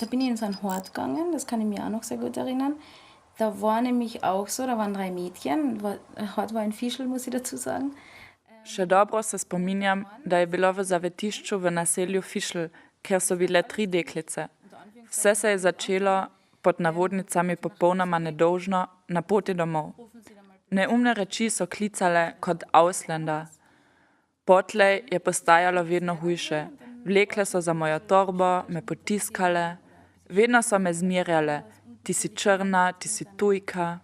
Da bin ich in so einen Hort gegangen, das kann ich mir auch noch sehr gut erinnern. Da war nämlich auch so, da waren 3 Mädchen, Hort war ein Fischl, muss ich dazu sagen. Še dobro se spominjam, da je bilo v zavetišču v naselju Fišl, kjer so bile 3 deklice. Vse se je začelo pod navodnicami popolnoma nedolžno na poti domov. Neumne reči so klicale kot Ausländer. Potlej je postajalo vedno hujše. Vlekle so za mojo torbo, me potiskale, vedno so me zmerjale. Ti si črna, ti si tujka.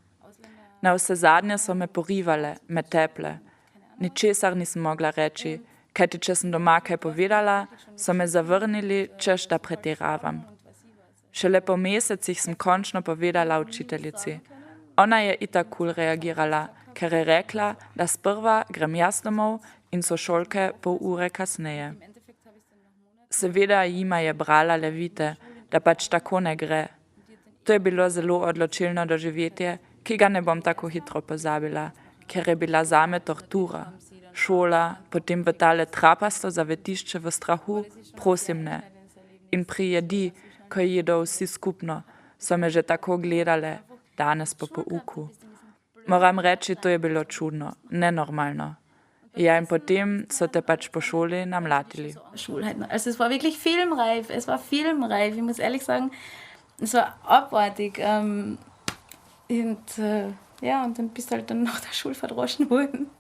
Na vse zadnje so me porivale, me teple. Ničesar nisem mogla reči, kajti če sem doma kaj povedala, so me zavrnili, češ da pretiravam. Šele po mesecih sem končno povedala učiteljici. Ona je itak cool reagirala, ker je rekla, da sprva grem jaz domov in sošolke pol ure kasneje. Seveda jima je brala levite, da pač tako ne gre. To je bilo zelo odločilno doživetje, ki ga ne bom tako hitro pozabila, ker je bila zame tortura. Šola, potem v tale trapasto zavetišče v strahu, prosim ne. In pri jedi, ko jedo vsi skupno, so me že tako gledale, danes po pouku. Moram reči, to je bilo čudno, nenormalno. Ja, in potem so te pač po šoli namlatili. Also es war wirklich filmreif, ich muss ehrlich sagen, es war abartig. Und dann bist du halt dann nach der Schule verdroschen worden.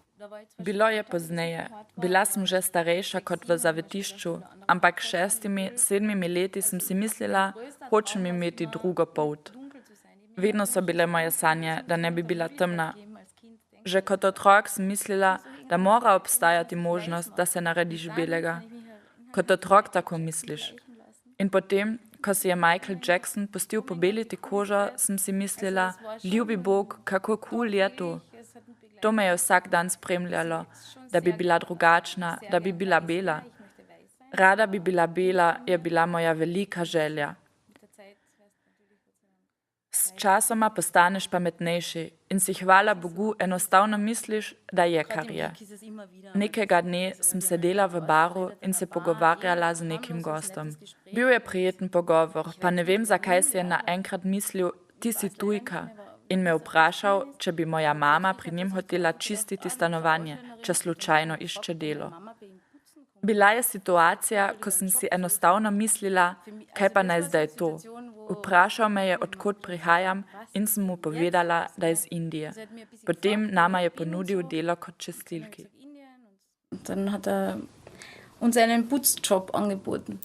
Bilo je pozneje. Bila sem že starejša kot v zavetišču, ampak 6, 7 leti sem si mislila, hočem imeti drugo polt. Vedno so bile moje sanje, da ne bi bila temna. Že kot otrok sem mislila, da mora obstajati možnost, da se narediš belega. Kot otrok tako misliš. In potem, ko si je Michael Jackson pustil pobeliti kožo, sem si mislila, ljubi Bog, kako cool je to. To me je vsak dan spremljalo, da bi bila drugačna, da bi bila bela. Rada bi bila bela, je bila moja velika želja. S časoma postaneš pametnejši in si hvala Bogu enostavno misliš, da je kar je. Nekega dne sem sedela v baru in se pogovarjala z nekim gostom. Bil je prijeten pogovor, pa ne vem, zakaj si je naenkrat mislil, ti si tujka, in me vprašal, če bi moja mama pri njem hotela čistiti stanovanje, če slučajno išče delo. Bila je situacija, ko sem si enostavno mislila, kaj pa naj zdaj to. Vprašal me je, odkot prihajam, in sem mu povedala, da je iz Indije. Potem nama je ponudil delo kot čistilki. Dann hat er uns einen Putzjob angeboten.